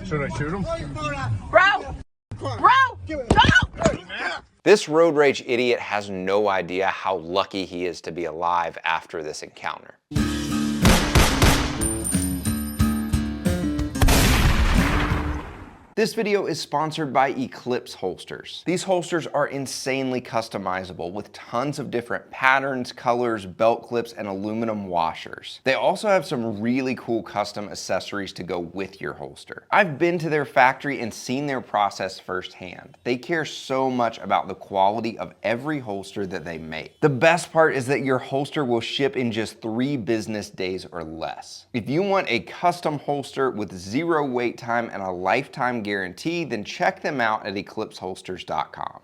Should I shoot him? Bro! Bro! No! This road rage idiot has no idea how lucky he is to be alive after this encounter. This video is sponsored by Eclipse holsters. These holsters are insanely customizable with tons of different patterns, colors, belt clips, and aluminum washers. They also have some really cool custom accessories to go with your holster. I've been to their factory and seen their process firsthand. They care so much about the quality of every holster that they make. The best part is that your holster will ship in just 3 business days or less. If you want a custom holster with 0 wait time and a lifetime guarantee, then check them out at eclipseholsters.com.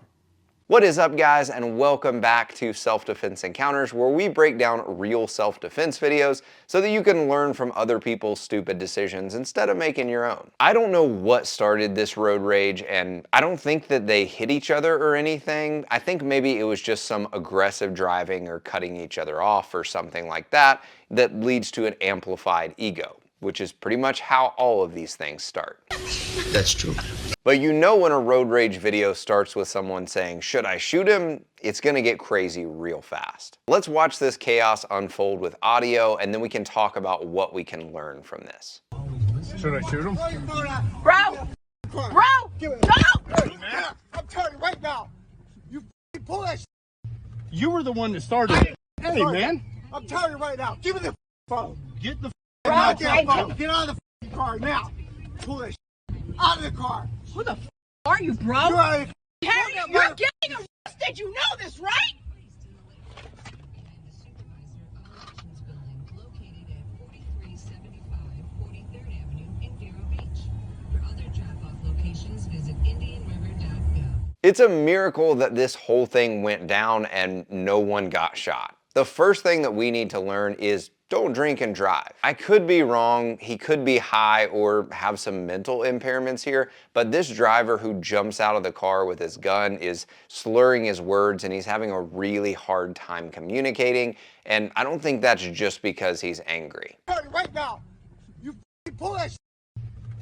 What is up, guys, and welcome back to Self-Defense Encounters, where we break down real self-defense videos so that you can learn from other people's stupid decisions instead of making your own. I don't know what started this road rage, and I don't think that they hit each other or anything. I think maybe it was just some aggressive driving or cutting each other off or something like that that leads to an amplified ego, which is pretty much how all of these things start. That's true. But you know when a road rage video starts with someone saying, "Should I shoot him?" it's gonna get crazy real fast. Let's watch this chaos unfold with audio, and then we can talk about what we can learn from this. Should I shoot him? Bro! Bro! No! I'm telling you right now. You pull that. You were the one that started it. Hey, man. I'm telling you right now. Give me the phone. Get the Bro, Get out of the car now. Pull that out of the car. Who the are you, bro? You're out of the Harry, you're getting arrested. You know this, right? It's a miracle that this whole thing went down and no one got shot. The first thing that we need to learn is don't drink and drive. I could be wrong, he could be high or have some mental impairments here, but this driver who jumps out of the car with his gun is slurring his words and he's having a really hard time communicating, and I don't think that's just because he's angry. right now. You pull that.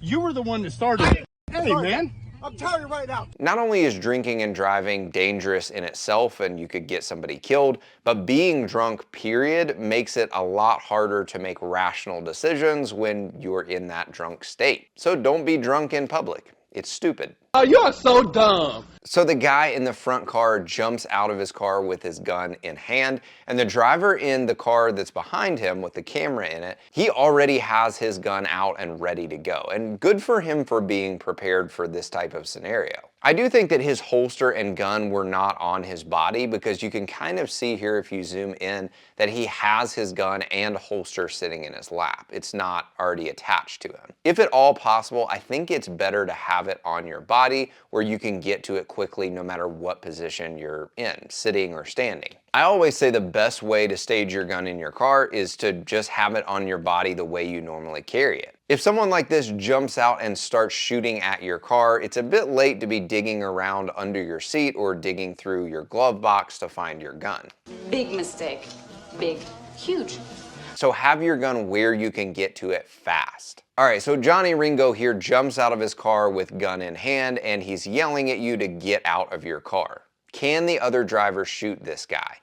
You were the one that started it. Hey, man. I'm telling you right now. Not only is drinking and driving dangerous in itself and you could get somebody killed, but being drunk, period, makes it a lot harder to make rational decisions when you're in that drunk state. So don't be drunk in public. It's stupid. Oh, you are so dumb. So the guy in the front car jumps out of his car with his gun in hand, and the driver in the car that's behind him with the camera in it, he already has his gun out and ready to go. And good for him for being prepared for this type of scenario. I do think that his holster and gun were not on his body, because you can kind of see here if you zoom in that he has his gun and holster sitting in his lap. It's not already attached to him. If at all possible, I think it's better to have it on your body where you can get to it quickly no matter what position you're in, sitting or standing. I always say the best way to stage your gun in your car is to just have it on your body the way you normally carry it. If someone like this jumps out and starts shooting at your car, it's a bit late to be digging around under your seat or digging through your glove box to find your gun. Big mistake. Big. Huge. So have your gun where you can get to it fast. All right, so Johnny Ringo here jumps out of his car with gun in hand and he's yelling at you to get out of your car. Can the other driver shoot this guy?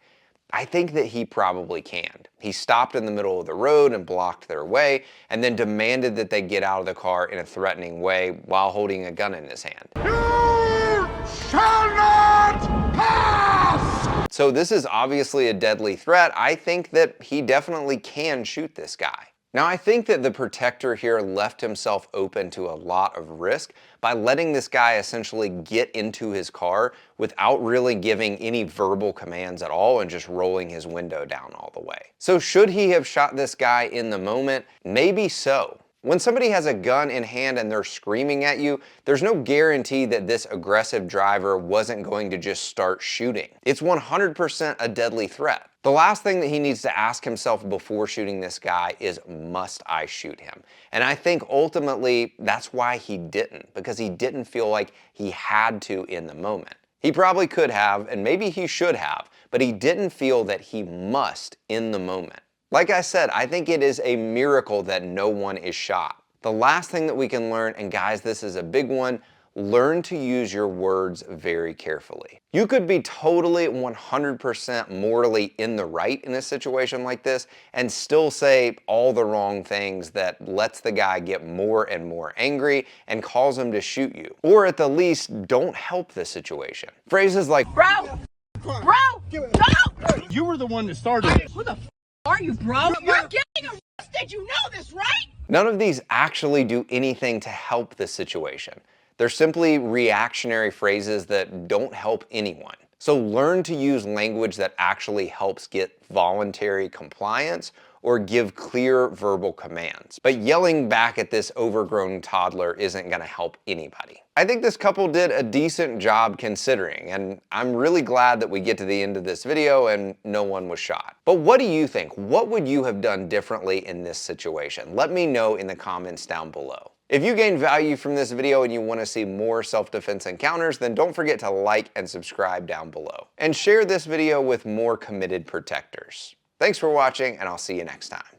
I think that he probably can. He stopped in the middle of the road and blocked their way and then demanded that they get out of the car in a threatening way while holding a gun in his hand. You shall not pass! So this is obviously a deadly threat. I think that he definitely can shoot this guy. Now, I think that the protector here left himself open to a lot of risk by letting this guy essentially get into his car without really giving any verbal commands at all and just rolling his window down all the way. So should he have shot this guy in the moment? Maybe so. When somebody has a gun in hand and they're screaming at you, there's no guarantee that this aggressive driver wasn't going to just start shooting. It's 100% a deadly threat. The last thing that he needs to ask himself before shooting this guy is, must I shoot him? And I think ultimately that's why he didn't, because he didn't feel like he had to in the moment. He probably could have, and maybe he should have, but he didn't feel that he must in the moment. Like I said, I think it is a miracle that no one is shot. The last thing that we can learn, and guys, this is a big one, learn to use your words very carefully. You could be totally 100% morally in the right in a situation like this and still say all the wrong things that lets the guy get more and more angry and cause him to shoot you. Or at the least, don't help the situation. Phrases like, Bro! Bro! Don't! You were the one that started it. Who the are you, bro? You're getting arrested. You know this, right? none of these actually do anything to help the situation. They're simply reactionary phrases that don't help anyone. So learn to use language that actually helps get voluntary compliance or give clear verbal commands. But yelling back at this overgrown toddler isn't gonna help anybody. I think this couple did a decent job considering, and I'm really glad that we get to the end of this video and no one was shot. But what do you think? What would you have done differently in this situation? Let me know in the comments down below. If you gained value from this video and you want to see more self-defense encounters, then don't forget to like and subscribe down below. And share this video with more committed protectors. Thanks for watching, and I'll see you next time.